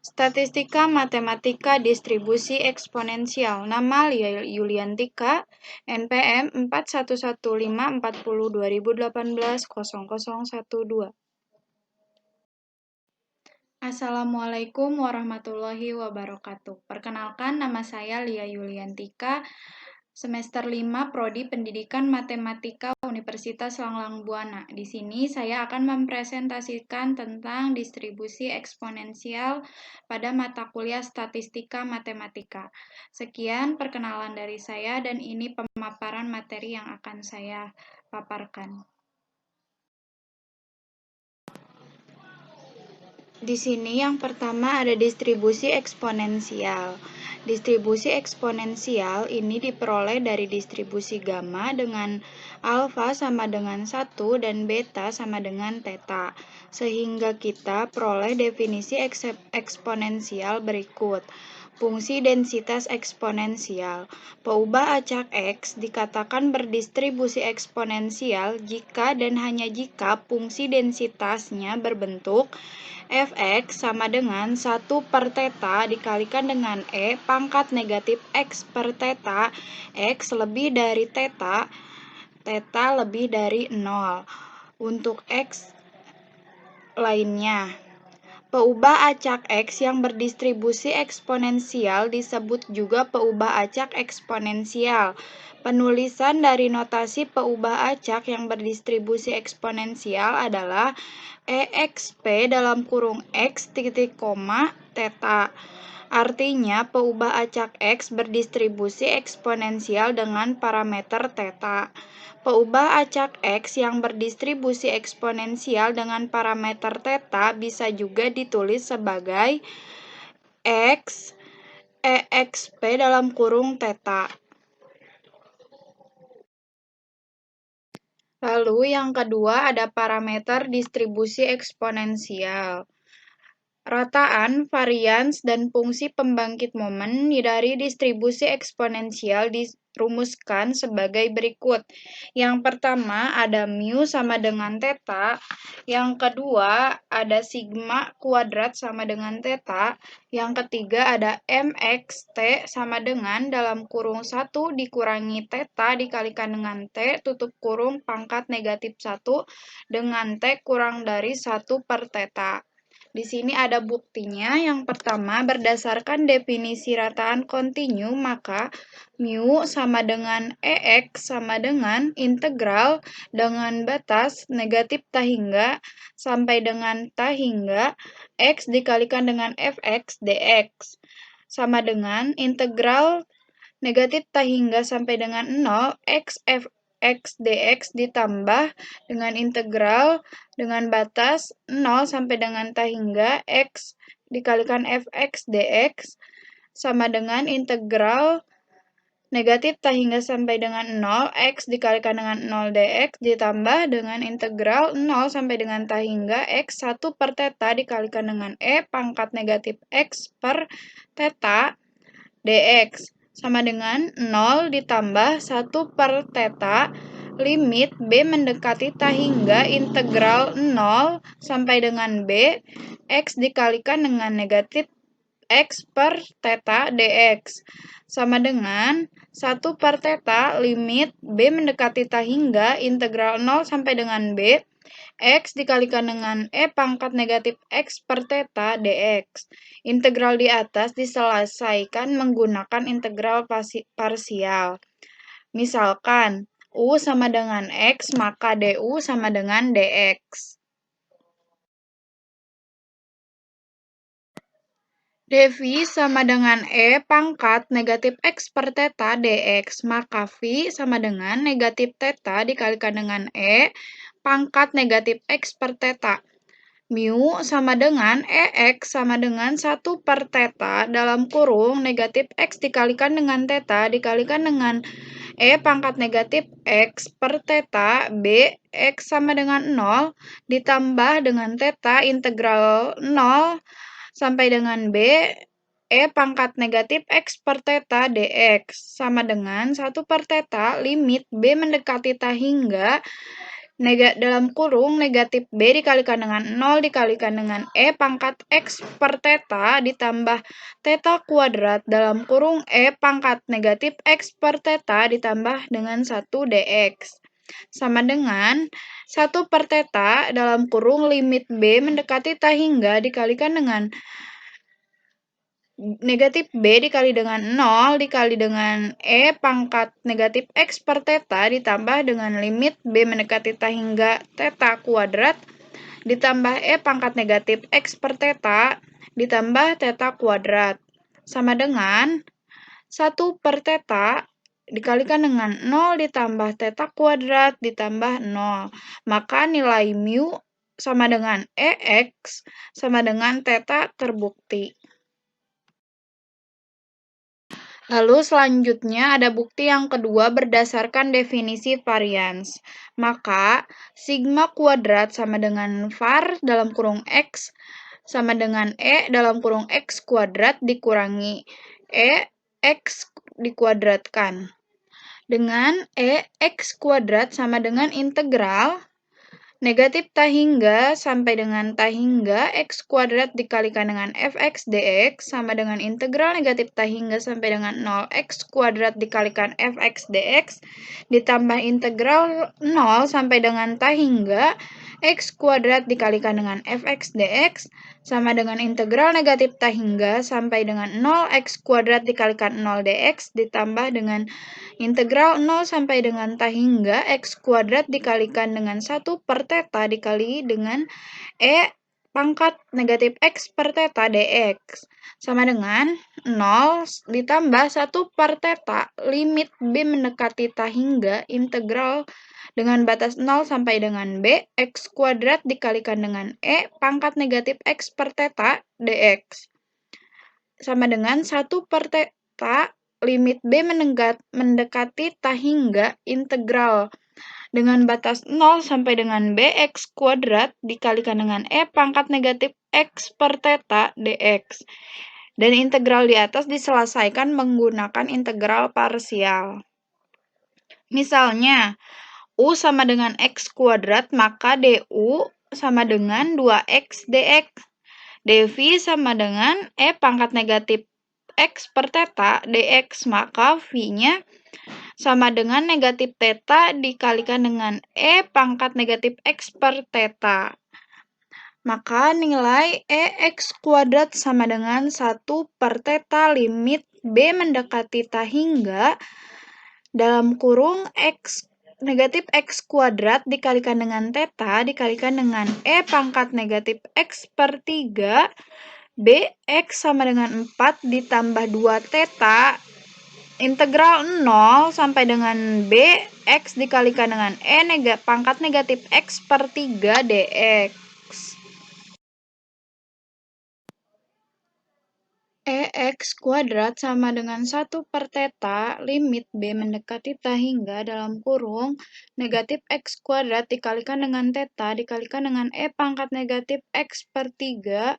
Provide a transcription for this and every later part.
Statistika Matematika Distribusi Eksponensial. Nama Lia Yuliantika, NPM 4115402018 Assalamualaikum warahmatullahi wabarakatuh. Perkenalkan, nama saya Lia Yuliantika, semester 5 Prodi Pendidikan Matematika Universitas Langlang Buana. Di sini saya akan mempresentasikan tentang distribusi eksponensial pada mata kuliah Statistika Matematika. Sekian perkenalan dari saya dan ini pemaparan materi yang akan saya paparkan. Di sini yang pertama ada distribusi eksponensial. Distribusi eksponensial ini diperoleh dari distribusi gamma dengan alfa sama dengan 1 dan beta sama dengan theta. Sehingga kita peroleh definisi eksponensial berikut. Fungsi densitas eksponensial. Peubah acak X dikatakan berdistribusi eksponensial jika dan hanya jika fungsi densitasnya berbentuk fx sama dengan 1 per theta dikalikan dengan E pangkat negatif X per theta, X lebih dari theta, theta lebih dari 0. Untuk X lainnya, peubah acak X yang berdistribusi eksponensial disebut juga peubah acak eksponensial. Penulisan dari notasi peubah acak yang berdistribusi eksponensial adalah EXP dalam kurung X titik koma theta. Artinya peubah acak X berdistribusi eksponensial dengan parameter theta. Peubah acak X yang berdistribusi eksponensial dengan parameter theta bisa juga ditulis sebagai X EXP dalam kurung theta. Lalu yang kedua ada parameter distribusi eksponensial. Rataan, varians, dan fungsi pembangkit momen dari distribusi eksponensial dirumuskan sebagai berikut. Yang pertama ada mu sama dengan theta, yang kedua ada sigma kuadrat sama dengan theta, yang ketiga ada mxt sama dengan dalam kurung 1 dikurangi theta dikalikan dengan t tutup kurung pangkat negatif 1 dengan t kurang dari 1 per theta. Di sini ada buktinya. Yang pertama, berdasarkan definisi rataan kontinu, maka mu sama dengan EX sama dengan integral dengan batas negatif ta hingga sampai dengan ta hingga X dikalikan dengan fx dx sama dengan integral negatif ta hingga sampai dengan 0 X X dx ditambah dengan integral dengan batas 0 sampai dengan ta hingga X dikalikan fx dx sama dengan integral negatif ta hingga sampai dengan 0 X dikalikan dengan 0 dx ditambah dengan integral 0 sampai dengan ta hingga X 1 per theta dikalikan dengan E pangkat negatif X per theta dx sama dengan 0 ditambah 1 per theta limit B mendekati ta hingga integral 0 sampai dengan B X dikalikan dengan negatif X per theta dx sama dengan 1 per theta limit B mendekati ta hingga integral 0 sampai dengan B X dikalikan dengan E pangkat negatif X per theta dx. Integral di atas diselesaikan menggunakan integral parsial. Misalkan, U sama dengan X, maka DU sama dengan DX. dV sama dengan E pangkat negatif X per theta dx, maka V sama dengan negatif theta dikalikan dengan E pangkat negatif X per theta. Mu sama dengan EX sama dengan 1 per theta dalam kurung negatif X dikalikan dengan theta dikalikan dengan E pangkat negatif X per theta B X sama dengan 0 ditambah dengan theta integral 0 sampai dengan B E pangkat negatif X per theta dx sama dengan 1 per theta limit B mendekati ta hingga dalam kurung negatif B dikalikan dengan 0 dikalikan dengan E pangkat X per theta ditambah theta kuadrat dalam kurung E pangkat negatif X per theta ditambah dengan 1 dx. Sama dengan 1 per theta dalam kurung limit B mendekati ta hingga dikalikan dengan negatif B dikali dengan 0 dikali dengan E pangkat negatif X per theta ditambah dengan limit B mendekati ta hingga theta kuadrat ditambah E pangkat negatif X per theta ditambah theta kuadrat sama dengan 1 per theta dikalikan dengan 0 ditambah theta kuadrat ditambah 0. Maka nilai mu sama dengan EX sama dengan theta terbukti. Lalu selanjutnya ada bukti yang kedua berdasarkan definisi varians. Maka sigma kuadrat sama dengan var dalam kurung X sama dengan E dalam kurung X kuadrat dikurangi E X dikuadratkan. Dengan E X kuadrat sama dengan integral negatif ta hingga sampai dengan ta hingga X kuadrat dikalikan dengan fx dx sama dengan integral negatif ta hingga sampai dengan 0 X kuadrat dikalikan fx dx ditambah integral 0 sampai dengan ta hingga X kuadrat dikalikan dengan fx dx sama dengan integral negatif ta hingga sampai dengan 0 X kuadrat dikalikan 0 dx ditambah dengan integral 0 sampai dengan ta hingga X kuadrat dikalikan dengan 1 per theta dikali dengan E pangkat negatif X per theta dx sama dengan 0 ditambah 1 per theta limit B mendekati ta hingga integral dengan batas 0 sampai dengan B X kuadrat dikalikan dengan E pangkat negatif X per theta dx sama dengan 1 per theta limit B mendekati ta hingga integral dengan batas 0 sampai dengan bx kuadrat dikalikan dengan E pangkat negatif X per theta dx. Dan integral di atas diselesaikan menggunakan integral parsial. Misalnya, U sama dengan X kuadrat, maka DU sama dengan 2X dx. dV sama dengan E pangkat negatif X per theta dx, maka V-nya sama dengan negatif theta dikalikan dengan E pangkat negatif X per theta. Maka nilai EX kuadrat sama dengan 1 per theta limit B mendekati ta hingga dalam kurung X negatif X kuadrat dikalikan dengan theta dikalikan dengan E pangkat negatif X per 3 BX sama dengan 4 ditambah 2 theta integral 0 sampai dengan B X dikalikan dengan E pangkat negatif X per 3 dx. EX kuadrat sama dengan 1 per theta limit B mendekati ta hingga dalam kurung negatif X kuadrat dikalikan dengan theta dikalikan dengan E pangkat negatif X per 3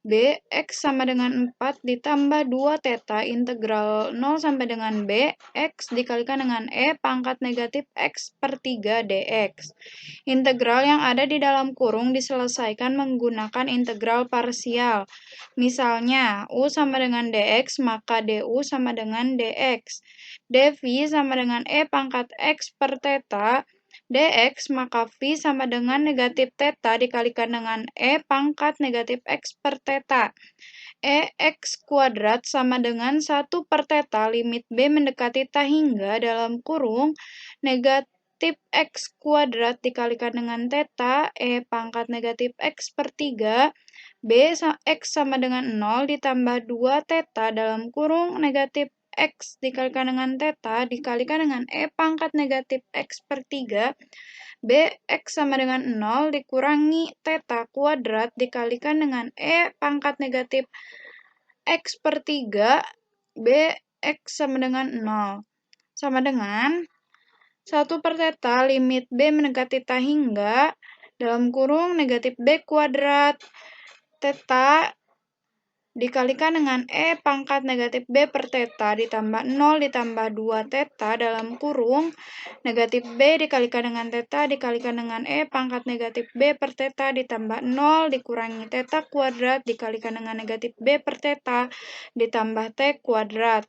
B X sama dengan 4 ditambah 2 theta integral 0 sampai dengan B X dikalikan dengan E pangkat negatif X per 3 dx. Integral yang ada di dalam kurung diselesaikan menggunakan integral parsial. Misalnya, U sama dengan dx, maka du sama dengan dx. dv sama dengan E pangkat X per theta dx, maka V sama dengan negatif theta dikalikan dengan E pangkat negatif X per theta. EX kuadrat sama dengan 1 per theta limit B mendekati ta hingga dalam kurung negatif X kuadrat dikalikan dengan theta E pangkat negatif X per 3 B X sama dengan 0 ditambah 2 theta dalam kurung negatif X dikalikan dengan theta dikalikan dengan E pangkat negatif X per 3 Bx sama dengan 0 dikurangi theta kuadrat dikalikan dengan E pangkat negatif X per 3 Bx sama dengan 0 sama dengan 1 per theta limit B mendekati ta hingga dalam kurung negatif B kuadrat theta dikalikan dengan E pangkat negatif B per theta ditambah 0 ditambah 2 theta dalam kurung negatif B dikalikan dengan theta dikalikan dengan E pangkat negatif B per theta ditambah 0 dikurangi theta kuadrat dikalikan dengan negatif B per theta ditambah T kuadrat.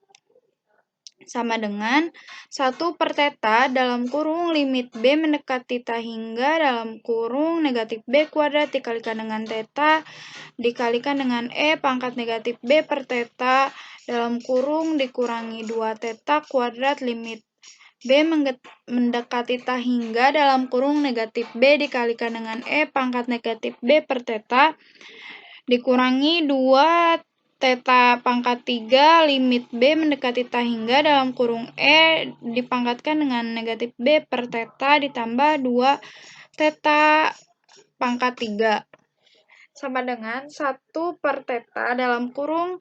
Sama dengan 1 per theta dalam kurung limit B mendekati theta hingga dalam kurung negatif B kuadrat dikalikan dengan theta dikalikan dengan E pangkat negatif B per theta dalam kurung dikurangi 2 theta kuadrat limit B mendekati theta hingga dalam kurung negatif B dikalikan dengan E pangkat negatif B per theta dikurangi 2 theta pangkat 3 limit B mendekati theta hingga dalam kurung E dipangkatkan dengan negatif B per theta ditambah 2 theta pangkat 3 sama dengan 1 per theta dalam kurung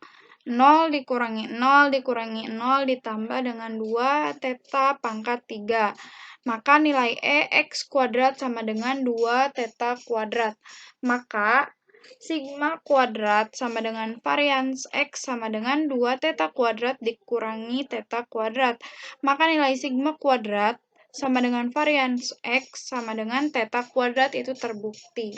0 dikurangi 0 dikurangi 0 ditambah dengan 2 theta pangkat 3. Maka nilai E X kuadrat sama dengan 2 theta kuadrat. Maka sigma kuadrat sama dengan varians X sama dengan 2 theta kuadrat dikurangi theta kuadrat. Maka nilai sigma kuadrat sama dengan varians X sama dengan theta kuadrat itu terbukti.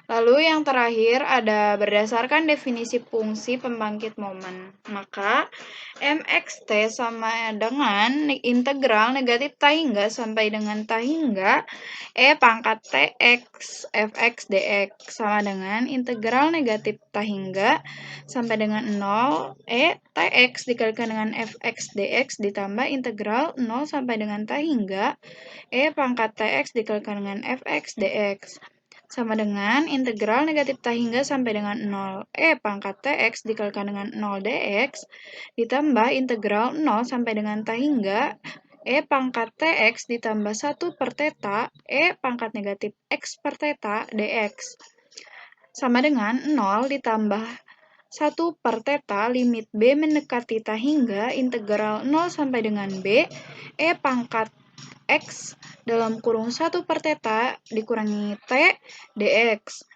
Lalu yang terakhir ada berdasarkan definisi fungsi pembangkit momen. Maka mxt sama dengan integral negatif theta hingga sampai dengan theta hingga E pangkat tx fx dx sama dengan integral negatif theta hingga sampai dengan 0 E tx dikalikan dengan fx dx ditambah integral 0 sampai dengan theta hingga E pangkat tx dikalikan dengan fx dx sama dengan integral negatif theta hingga sampai dengan 0 E pangkat tx dikalikan dengan 0 dx ditambah integral 0 sampai dengan theta hingga E pangkat tx ditambah 1 per theta E pangkat negatif x per theta dx sama dengan 0 ditambah 1 per theta limit B mendekati theta hingga integral 0 sampai dengan B E pangkat X dalam kurung 1 per theta dikurangi T dx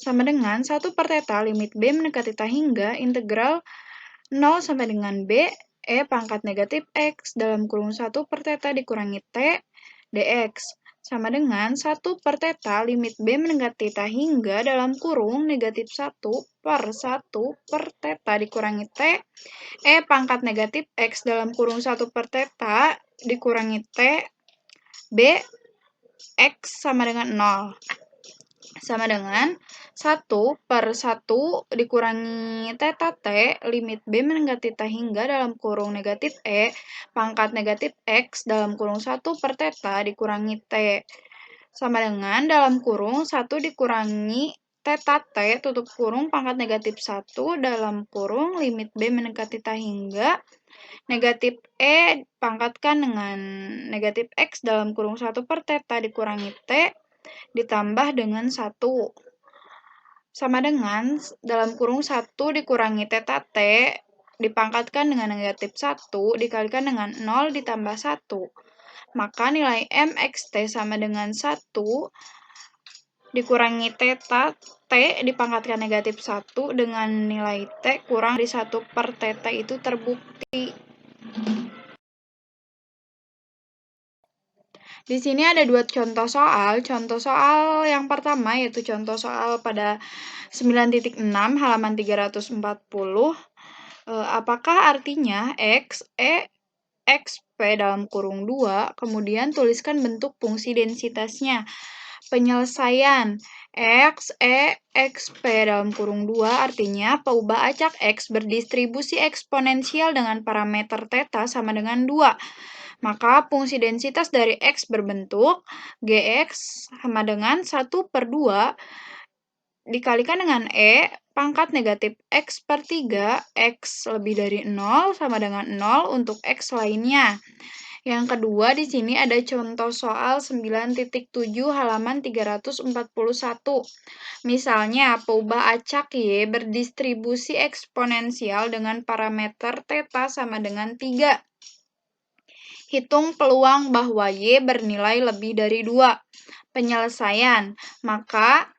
sama dengan 1 per theta limit B mendekati theta hingga integral 0 sampai dengan B E pangkat negatif X dalam kurung 1 per theta dikurangi T dx sama dengan 1 per theta limit B mendekati theta hingga dalam kurung negatif 1 per 1 per theta dikurangi T E pangkat negatif X dalam kurung 1 per theta dikurangi T B X sama dengan 0 sama dengan 1 per 1 dikurangi theta T limit B mendekati theta hingga dalam kurung negatif E pangkat negatif X dalam kurung 1 per theta dikurangi T sama dengan dalam kurung 1 dikurangi theta T tutup kurung pangkat negatif 1 dalam kurung limit B mendekati theta hingga negatif E pangkatkan dengan negatif X dalam kurung 1 per theta dikurangi T ditambah dengan 1. Sama dengan dalam kurung 1 dikurangi theta T dipangkatkan dengan negatif 1 dikalikan dengan 0 ditambah 1. Maka nilai mxt sama dengan 1 dikurangi theta T dipangkatkan negatif 1 dengan nilai T kurang dari 1 per theta itu terbukti. Di sini ada dua contoh soal. Contoh soal yang pertama yaitu contoh soal pada 9.6 halaman 340. Apakah artinya X, E, X, P dalam kurung 2, kemudian tuliskan bentuk fungsi densitasnya. Penyelesaian X, E, X, P dalam kurung 2 artinya peubah acak X berdistribusi eksponensial dengan parameter theta sama dengan 2. Maka fungsi densitas dari X berbentuk Gx sama dengan 1 per 2 dikalikan dengan E pangkat negatif X per 3, X lebih dari 0 sama dengan 0 untuk X lainnya. Yang kedua di sini ada contoh soal 9.7 halaman 341. Misalnya, peubah acak Y berdistribusi eksponensial dengan parameter theta sama dengan 3. Hitung peluang bahwa Y bernilai lebih dari 2. Penyelesaian. Maka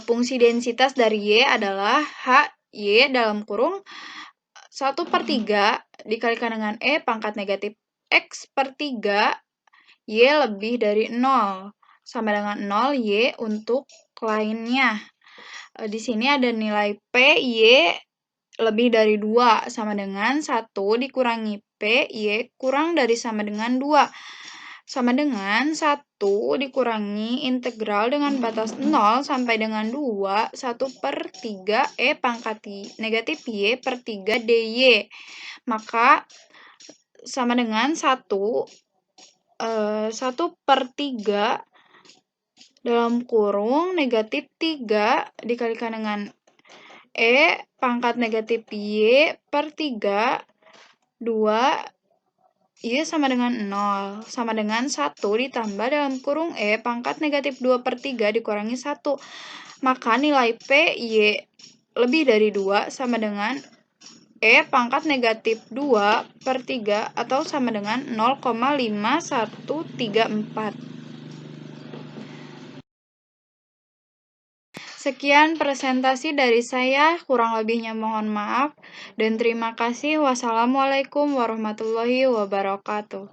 fungsi densitas dari Y adalah HY dalam kurung 1/3 dikalikan dengan E pangkat negatif X per 3 Y lebih dari 0. Sama dengan 0 Y untuk lainnya. Di sini ada nilai P Y lebih dari 2 sama dengan 1 dikurangi P Y kurang dari sama dengan 2. Sama dengan 1 dikurangi integral dengan batas 0 sampai dengan 2, 1/3 E pangkat negatif Y per 3 DY. Maka sama dengan 1/3 dalam kurung negatif 3 dikalikan dengan E pangkat negatif Y per 3, 2, Y sama dengan 0, sama dengan 1 ditambah dalam kurung E pangkat negatif 2/3 dikurangi 1. Maka nilai P, Y lebih dari 2 sama dengan E pangkat negatif 2/3 atau sama dengan 0,5134. Sekian presentasi dari saya, kurang lebihnya mohon maaf, dan terima kasih. Wassalamualaikum warahmatullahi wabarakatuh.